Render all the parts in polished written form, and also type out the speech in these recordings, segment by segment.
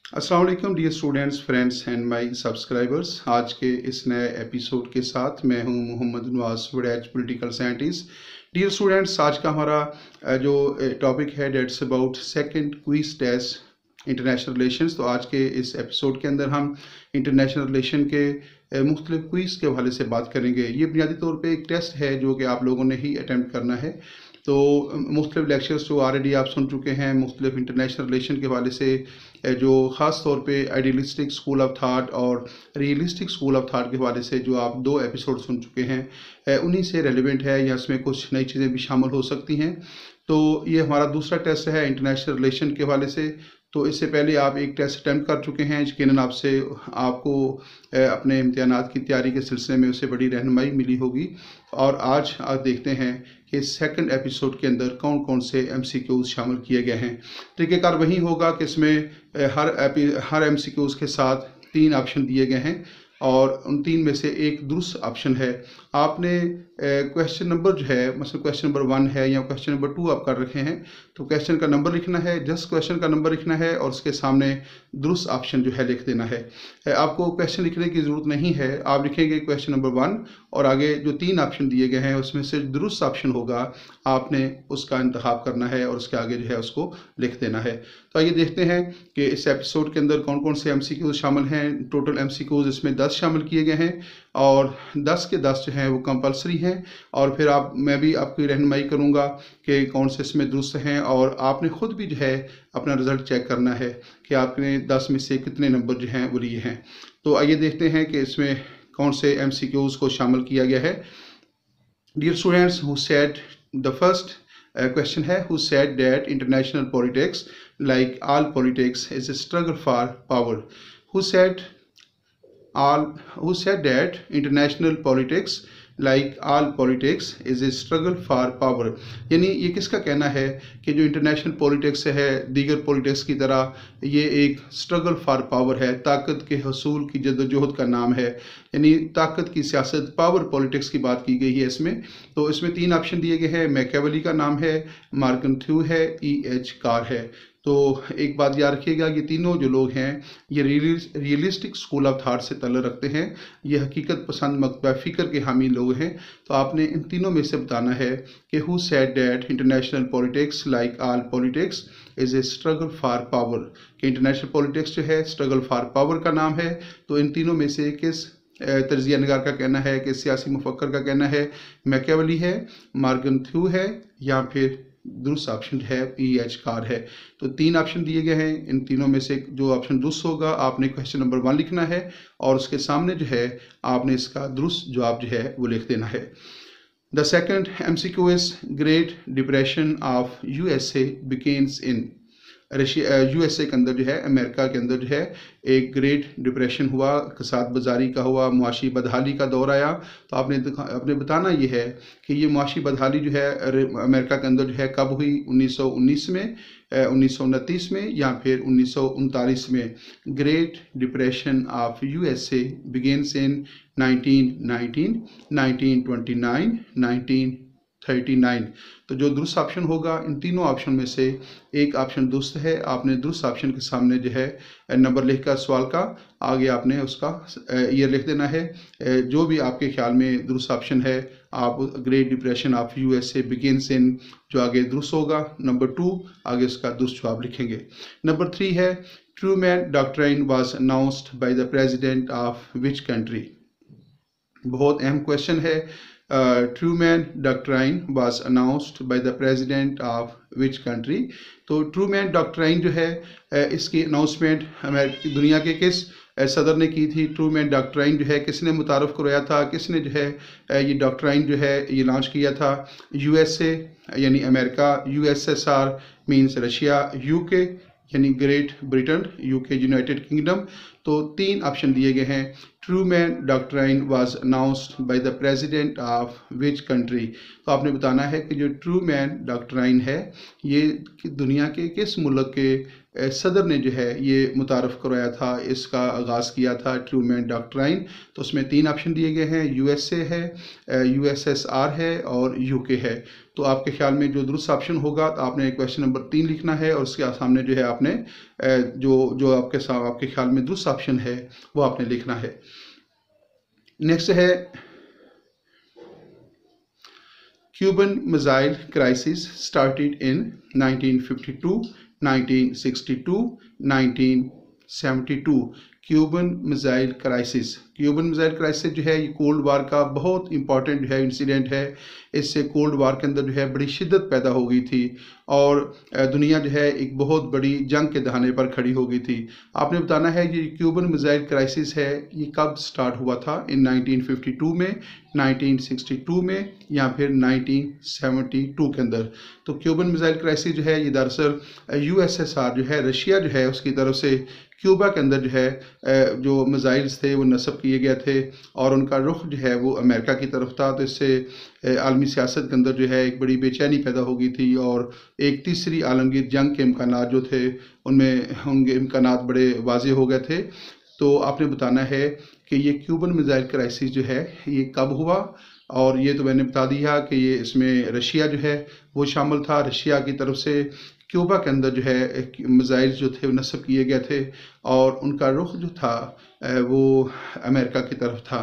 अस्सलाम वालेकुम dear students, friends and my subscribers. आज के इस नए एपिसोड के साथ मैं हूं Mohammad Nawaz Waraich, political scientist. Dear students, आज का हमारा जो टॉपिक है that's about second quiz test international relations. तो आज के इस एपिसोड के अंदर हम इंटरनेशनल रिलेशन के मुख्तलिफ क्विज़ के हवाले से बात करेंगे। ये बुनियादी तौर पे एक टेस्ट है जो कि आप लोगों ने ही अटैम्प्ट करना है। तो मुख्तलिफ लेक्चर्स जो ऑलरेडी आप सुन चुके हैं मुख्तलिफ इंटरनेशनल रिलेशन के हवाले से, जो ख़ास तौर पे आइडियलिस्टिक स्कूल ऑफ थाट और रियलिस्टिक स्कूल ऑफ थाट के हवाले से जो आप 2 एपिसोड सुन चुके हैं, उन्हीं से रेलिवेंट है या इसमें कुछ नई चीज़ें भी शामिल हो सकती हैं। तो ये हमारा दूसरा टेस्ट है इंटरनेशनल रिलेशन के हवाले से। तो इससे पहले आप एक टेस्ट अटैम्प्ट कर चुके हैं, यकीनन आपको अपने इम्तिहानात की तैयारी के सिलसिले में उससे बड़ी रहनुमाई मिली होगी। और आज आप देखते हैं कि सेकंड एपिसोड के अंदर कौन कौन से MCQs शामिल किए गए हैं। तरीक़ेकार वही होगा कि इसमें हर MCQs के साथ 3 ऑप्शन दिए गए हैं और उन 3 में से एक दुरुस्त ऑप्शन है। आपने क्वेश्चन नंबर जो है, मतलब क्वेश्चन नंबर 1 है या क्वेश्चन नंबर 2 आप कर रखे हैं, तो क्वेश्चन का नंबर लिखना है, जस्ट क्वेश्चन का नंबर लिखना है और उसके सामने दुरुस्त ऑप्शन जो है लिख देना है। आपको क्वेश्चन लिखने की ज़रूरत नहीं है, आप लिखेंगे क्वेश्चन नंबर 1 और आगे जो 3 ऑप्शन दिए गए हैं उसमें से दुरुस्त ऑप्शन होगा, आपने उसका इंतखाब करना है और उसके आगे जो है उसको लिख देना है। तो आइए देखते हैं कि इस एपिसोड के अंदर कौन कौन से MCQs शामिल हैं। टोटल MCQs इसमें 10 शामिल किए गए हैं और 10 के 10 जो हैं वो कंपलसरी हैं। और फिर मैं भी आपकी रहनुमाई करूंगा कि कौन से इसमें दुरुस्त हैं और आपने ख़ुद भी जो है अपना रिज़ल्ट चेक करना है कि आपने 10 में से कितने नंबर जो हैं वो लिए हैं। तो आइए देखते हैं कि इसमें कौन से MCQs को शामिल किया गया है। Dear students, who said the first question है, who said that international politics like all politics is a struggle for power? who said that international politics like all politics is a struggle for power? यानी ये किसका कहना है कि जो international politics है दीगर पॉलिटिक्स की तरह ये एक स्ट्रगल फॉर पावर है, ताकत के हसूल की जद्दोजहद का नाम है। यानी ताकत की सियासत, पावर पॉलिटिक्स की बात की गई है इसमें। तो इसमें 3 ऑप्शन दिए गए हैं। मैकियावेली का नाम है, मॉर्गन थ्यू है, E.H. कार है। तो एक बात याद रखिएगा, ये तीनों जो लोग हैं ये रियलिस्टिक स्कूल ऑफ थाट से ताल्लुक़ रखते हैं। ये हकीकत पसंद मकतबा फ़िक्र के हामी लोग हैं। तो आपने इन तीनों में से बताना है कि who said that international politics like all politics is a struggle for power. कि इंटरनेशनल पॉलिटिक्स जो है स्ट्रगल फॉर पावर का नाम है। तो इन तीनों में से किस तज्ज़िया निगार का कहना है, कि सियासी मुफक्कर का कहना है मैकियावेली है, मॉर्गन थ्यू है, या फिर दुरुस्त ऑप्शन है E.H. कार है। तो 3 ऑप्शन दिए गए हैं, इन तीनों में से जो ऑप्शन दुरुस्त होगा आपने क्वेश्चन नंबर 1 लिखना है और उसके सामने जो है आपने इसका दुरुस्त जवाब जो है वो लिख देना है। The second MCQ is great depression of USA begins in USA के अंदर जो है, अमेरिका के अंदर जो है एक ग्रेट डिप्रेशन हुआ, कसाद बाजारी का हुआ, मुआशी बदहाली का दौर आया। तो आपने बताना ये है कि ये मुआशी बदहाली जो है अमेरिका के अंदर जो है कब हुई, 1919 में, 1929 में या फिर 1939 में। Great depression of USA begins in 1919, 1929, 1939। तो जो दुरुस्त ऑप्शन होगा इन तीनों ऑप्शन में से एक ऑप्शन दुरुस्त है। आपने दुरुस्त ऑप्शन के सामने जो है नंबर लिखकर सवाल का आगे आपने उसका ईयर लिख देना है। जो भी आपके ख्याल में दुरुस्त ऑप्शन है आप great depression of USA begins in जो आगे दुरुस्त होगा, नंबर 2 आगे उसका दुरुस्त जवाब लिखेंगे। नंबर 3 है, Truman doctrine was announced by the president of which country? बहुत अहम क्वेश्चन है। Truman doctrine was announced by the president of which country? तो ट्रूमैन डॉक्ट्राइन जो है इसकी अनाउंसमेंट दुनिया के किस सदर ने की थी? ट्रूमैन डॉक्ट्राइन जो है किसने मुतारफ़ करवाया था, किसने जो है ये डॉक्ट्राइन जो है ये लॉन्च किया था? USA यानी America, USSR means Russia, UK यानी Great Britain, UK United Kingdom. तो 3 ऑप्शन दिए गए हैं। Truman doctrine was announced by the president of which country. तो आपने बताना है कि जो ट्रूमैन डॉक्ट्राइन है ये दुनिया के किस मुल्क के सदर ने जो है ये मुतारफ़ करवाया था, इसका आगाज़ किया था ट्रूमैन डॉक्ट्राइन। तो उसमें 3 ऑप्शन दिए गए हैं, यूएसए है, यूएसएसआर है और यूके है। तो आपके ख्याल में जो दुरुस्त ऑप्शन होगा तो आपने क्वेश्चन नंबर 3 लिखना है और उसके सामने जो है आपने जो आपके ख्याल में दुरुस्त ऑप्शन है वो आपने लिखना है। नेक्स्ट है Cuban missile crisis started in 1952, 1962, 1972। Cuban missile crisis, Cuban missile crisis जो है ये कोल्ड वार का बहुत इंपॉर्टेंट जो है इंसिडेंट है। इससे कोल्ड वार के अंदर जो है बड़ी शिद्दत पैदा हो गई थी और दुनिया जो है एक बहुत बड़ी जंग के दहाने पर खड़ी हो गई थी। आपने बताना है कि क्यूबन मिसाइल क्राइसिस है ये कब स्टार्ट हुआ था, इन 1952 में, 1962 में या फिर 1972 के अंदर। तो क्यूबन मिसाइल क्राइसिस जो है ये दरअसल यूएसएसआर जो है, रशिया जो है उसकी तरफ से क्यूबा के अंदर जो है जो मिसाइल्स थे वो नस्ब किए गए थे और उनका रुख जो है वो अमेरिका की तरफ था। तो इससे आलमी सियासत के अंदर जो है एक बड़ी बेचैनी पैदा हो गई थी और एक तीसरी आलमगीर जंग के इम्कानात जो थे उनमें उनके इम्कानात बड़े वाज़े हो गए थे। तो आपने बताना है कि ये क्यूबन मिसाइल क्राइसिस जो है ये कब हुआ, और ये तो मैंने बता दिया कि ये इसमें रशिया जो है वो शामिल था। रशिया की तरफ से क्यूबा के अंदर जो है मिसाइल जो थे वो नस्ब किए गए थे और उनका रुख जो था वो अमेरिका की तरफ था।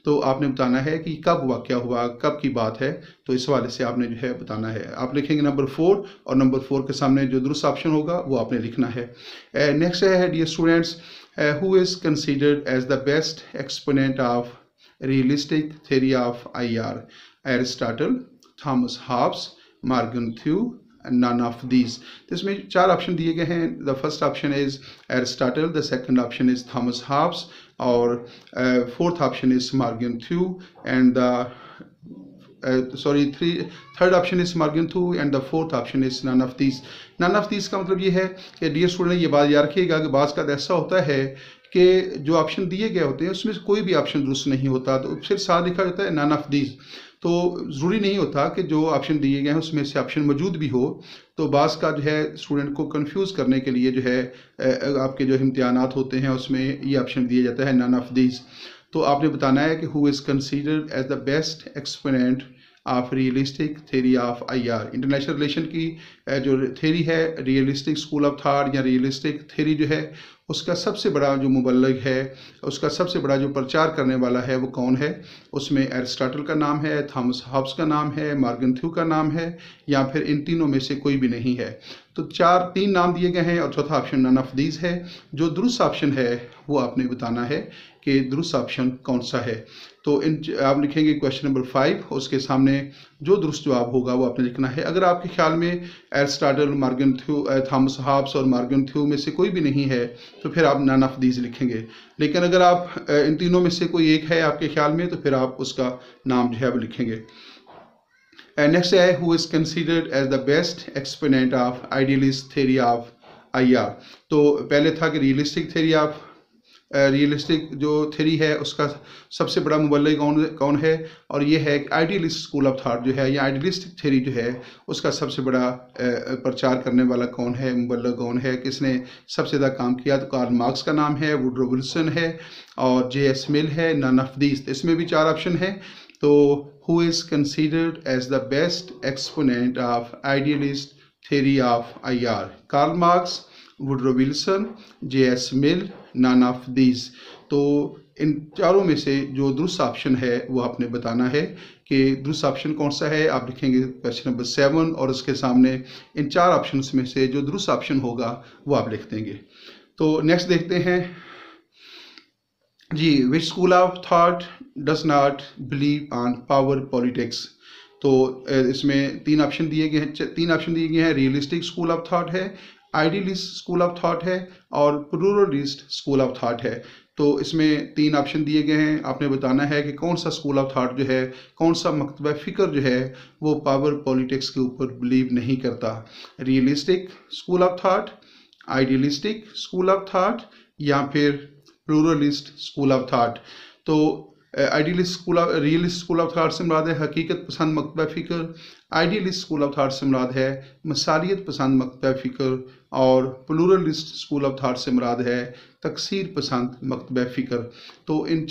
तो आपने बताना है कि कब वाक़या हुआ, कब की बात है, तो इस हवाले से आपने जो है बताना है। आप लिखेंगे नंबर 4 और नंबर 4 के सामने जो दुरुस्त ऑप्शन होगा वो आपने लिखना है। नेक्स्ट है dear students, who is considered as the best exponent of realistic theory of IR? Aristotle, Thomas Hobbes, Morgan Thiew, and none of these. तो इसमें 4 ऑप्शन दिए गए हैं। The first option is Aristotle, the second option is Thomas Hobbes और fourth option is Morgenthau and the third option is Morgenthau and the fourth option is none of these. None of these का मतलब ये है कि dear student ये बात याद रखिएगा कि बाज़ का ऐसा होता है कि जो ऑप्शन दिए गए होते हैं उसमें से कोई भी ऑप्शन दुरुस्त नहीं होता, तो फिर साथ लिखा जाता है नन ऑफ दीज। तो ज़रूरी नहीं होता कि जो ऑप्शन दिए गए हैं उसमें से ऑप्शन मौजूद भी हो। तो बाज़ का जो है स्टूडेंट को कंफ्यूज करने के लिए जो है आपके जो इम्तिहानात होते हैं उसमें ये ऑप्शन दिया जाता है नन ऑफ दीज। तो आपने बताना है कि who is considered as the best exponent of realistic theory of IR। International relation की जो थेरी है, रियलिस्टिक स्कूल ऑफ थॉट या रियलिस्टिक थेरी जो है उसका सबसे बड़ा जो मुबल्लिग है, उसका सबसे बड़ा जो प्रचार करने वाला है वो कौन है? उसमें एरिस्टोटल का नाम है, थॉमस हॉब्स का नाम है, मॉर्गन थ्यू का नाम है या फिर इन तीनों में से कोई भी नहीं है। तो 3 नाम दिए गए हैं और चौथा ऑप्शन नन ऑफ दीज है। जो दुरुस्त ऑप्शन है वो आपने बताना है कि दुरुस्त ऑप्शन कौन सा है। तो आप लिखेंगे क्वेश्चन नंबर 5, उसके सामने जो दुरुस्त जवाब होगा वो आपने लिखना है। अगर आपके ख्याल में एरिस्टोटल, मॉर्गन थ्यू, थॉमस हॉब्स और मॉर्गन थ्यू में से कोई भी नहीं है तो फिर आप नन ऑफ दीज लिखेंगे। लेकिन अगर आप इन तीनों में से कोई एक है आपके ख्याल में तो फिर आप उसका नाम जो है वो लिखेंगे। नेक्स्ट है who is considered as the best exponent of idealist theory of IR। तो पहले था कि रियलिस्टिक थेरी ऑफ रियलिस्टिक जो थेरी है उसका सबसे बड़ा मुबल्लिग कौन है, और ये है आइडियलिस्ट स्कूल ऑफ थॉट जो है या आइडियलिस्टिक थेरी जो है उसका सबसे बड़ा प्रचार करने वाला कौन है, मुबल्लिग कौन है, किसने सबसे ज़्यादा काम किया? तो कार्ल मार्क्स का नाम है, वुडरो विल्सन है और JS मिल है, नन ऑफ दीज। इसमें भी 4 ऑप्शन है। तो who is considered as the best exponent of idealist theory of IR? Karl Marx, Woodrow Wilson, JS Mill, none of these. तो इन चारों में से जो दुरुस्त ऑप्शन है वो आपने बताना है कि दुरुस्त ऑप्शन कौन सा है। आप लिखेंगे क्वेश्चन नंबर 7 और उसके सामने इन 4 ऑप्शंस में से जो दुरुस्त ऑप्शन होगा वो आप लिख देंगे। तो नेक्स्ट देखते हैं जी, which school of thought does not believe on power politics. तो इसमें 3 ऑप्शन दिए गए हैं, 3 ऑप्शन दिए गए हैं। रियलिस्टिक स्कूल ऑफ थॉट है, आइडियलिस्ट स्कूल ऑफ थॉट है और प्लूरलिस्ट स्कूल ऑफ थॉट है। तो इसमें 3 ऑप्शन दिए गए हैं। आपने बताना है कि कौन सा स्कूल ऑफ थॉट जो है, कौन सा मकतबा फ़िक्र जो है वो पावर पॉलिटिक्स के ऊपर बिलीव नहीं करता। Realistic school of thought, idealistic school of thought या फिर प्लूरलिस्ट स्कूल ऑफ थाट। तो idealist school of realist school of thought से मुराद है हकीकत पसंद मकतबा फ़िक्र, आइडियलिस्ट स्कूल ऑफ थाट से मुराद है मसालियत पसंद मकतबा फ़िक्र, और प्लूरलिस्ट स्कूल ऑफ थाट से मुराद है तकसीर पसंद मकतबा फ़िक्र। तो इन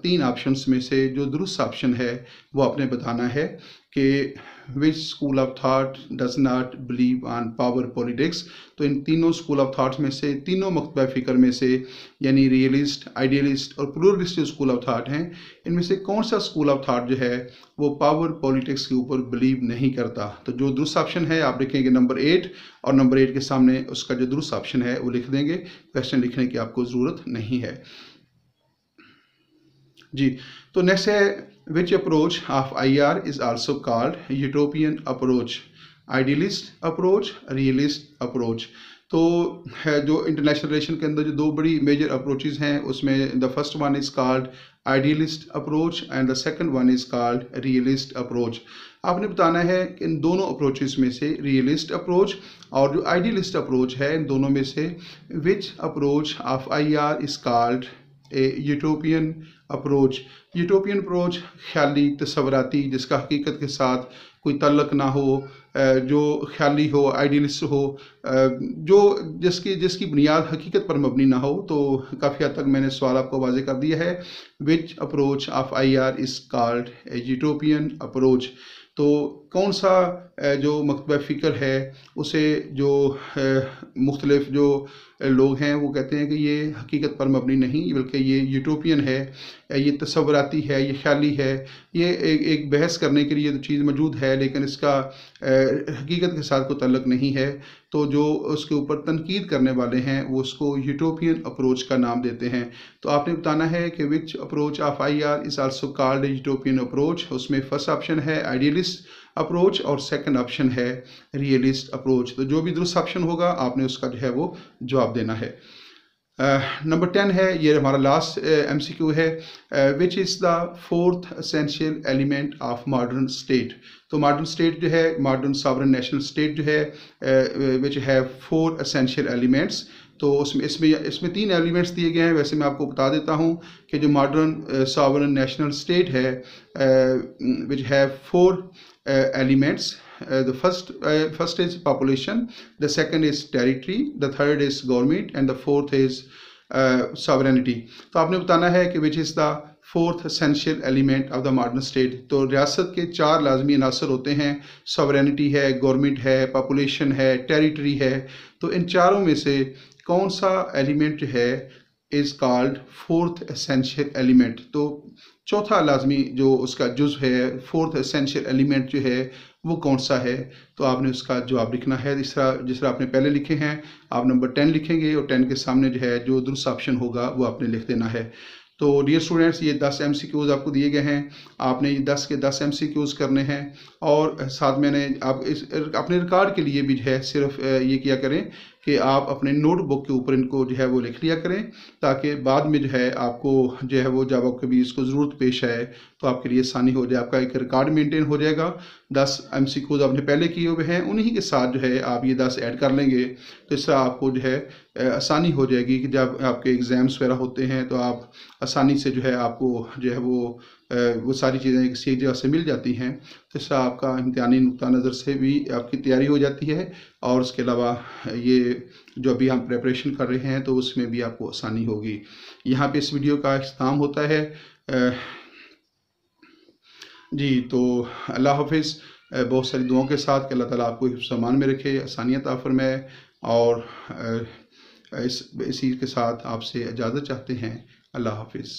तीन ऑप्शंस में से जो दुरुस्त ऑप्शन है वो आपने बताना है कि विच school of thought does not believe on power politics. तो इन तीनों स्कूल ऑफ थाट्स में से, तीनों मकतबा फ़िक्र में से, यानी रियलिस्ट, आइडियलिस्ट और प्लूरलिस्ट जो स्कूल ऑफ थाट हैं, इनमें से कौन सा स्कूल ऑफ थाट जो है वो पावर पॉलिटिक्स के ऊपर बिलीव नहीं करता। तो जो दुरुस्त ऑप्शन है आप लिखेंगे नंबर 8, और नंबर 8 के सामने उसका जो दुरुस्त ऑप्शन है वो लिख देंगे। क्वेश्चन लिखने की आपको ज़रूरत नहीं है जी। तो नेक्स्ट है which approach of IR is also called utopian approach, idealist approach, realist approach. तो है जो इंटरनेशनल रिलेशन के अंदर जो दो बड़ी मेजर अप्रोचेस हैं उसमें the first one is called idealist approach and the second one is called realist approach. आपने बताना है कि इन दोनों अप्रोचेस में से रियलिस्ट अप्रोच और जो आइडियलिस्ट अप्रोच है, इन दोनों में से which approach of IR is called a utopian approach. Utopian approach ख्याली, तस्वराती, जिसका हकीकत के साथ कोई तल्लक ना हो, जो ख्याली हो, आइडियलिस्ट हो, जो जिसकी बुनियाद हकीकत पर मबनी ना हो। तो काफ़ी हद तक मैंने सवाल आपको वाज़े कर दिया है। Which approach of IR is called a utopian approach. तो कौन सा जो मकतबा फ़िक्र है उसे जो मुख्तलिफ जो लोग हैं वो कहते हैं कि ये हकीकत पर मबनी नहीं बल्कि ये यूटोपियन है, ये तस्वराती है, ये ख्याली है, ये एक बहस करने के लिए तो चीज़ मौजूद है लेकिन इसका हकीकत के साथ कोई तल्लक नहीं है। तो जो उसके ऊपर तनकीद करने वाले हैं वो उसको यूटोपियन अप्रोच का नाम देते हैं। तो आपने बताना है कि which approach of IR is also called utopian approach. उसमें फर्स्ट ऑप्शन है आइडियलिस्ट अप्रोच और सेकंड ऑप्शन है रियलिस्ट अप्रोच। तो जो भी दुरुस्त ऑप्शन होगा आपने उसका जो है वो जवाब देना है। नंबर 10 है, ये हमारा लास्ट MCQ है, which is the fourth essential element of modern state. तो मॉडर्न स्टेट जो है, मॉडर्न सॉवरेन नेशनल स्टेट जो है विच हैव 4 एसेंशियल एलिमेंट्स। तो इसमें 3 एलिमेंट्स दिए गए हैं। वैसे मैं आपको बता देता हूँ कि जो मॉडर्न सॉवरेन नेशनल स्टेट है which have 4 elements. The first is population, the second is territory, the third is government and the fourth is sovereignty. तो आपने बताना है कि which is the fourth essential element of the modern state। तो रियासत के 4 लाजमी अनासर होते हैं, sovereignty है, गवर्नमेंट है, population है, territory है। तो इन चारों में से कौन सा एलिमेंट है is called fourth essential element. तो चौथा लाजमी जो उसका जुज़ है, फोर्थ एसेंशियल एलिमेंट जो है वो कौन सा है। तो आपने उसका जवाब लिखना है जिस तरह आपने पहले लिखे हैं। आप नंबर 10 लिखेंगे और 10 के सामने जो है जो दुरुस्त ऑप्शन होगा वो आपने लिख देना है। तो डियर स्टूडेंट्स, ये 10 MCQs आपको दिए गए हैं, आपने ये 10 के 10 MCQs करने हैं। और साथ मैंने आप अपने रिकॉर्ड के लिए भी जो है सिर्फ ये किया करें कि आप अपने नोटबुक के ऊपर इनको जो है वो लिख लिया करें, ताकि बाद में जो है आपको जो है वो जब कभी इसको ज़रूरत पेश आए तो आपके लिए आसानी हो जाए, आपका एक रिकॉर्ड मेंटेन हो जाएगा। 10 MCQs आपने पहले किए हुए हैं, उन्हीं के साथ जो है आप ये 10 ऐड कर लेंगे तो इससे आपको जो है आसानी हो जाएगी कि जब आपके एग्ज़ाम्स वगैरह होते हैं तो आप आसानी से जो है आपको जो है वो सारी चीज़ें किसी जगह से मिल जाती हैं। तो इससे आपका इम्तिहानी नुक्ता नज़र से भी आपकी तैयारी हो जाती है और उसके अलावा ये जो अभी हम प्रेपरेशन कर रहे हैं तो उसमें भी आपको आसानी होगी। यहाँ पे इस वीडियो का इख्तिताम होता है जी। तो अल्लाह हाफिज़, बहुत सारी दुआओं के साथ कि अल्लाह ताला आपको हिफ्ज़ अमान में रखे, आसानियत अता फरमाए। और इसी के साथ आपसे इजाज़त चाहते हैं। अल्लाह हाफिज़।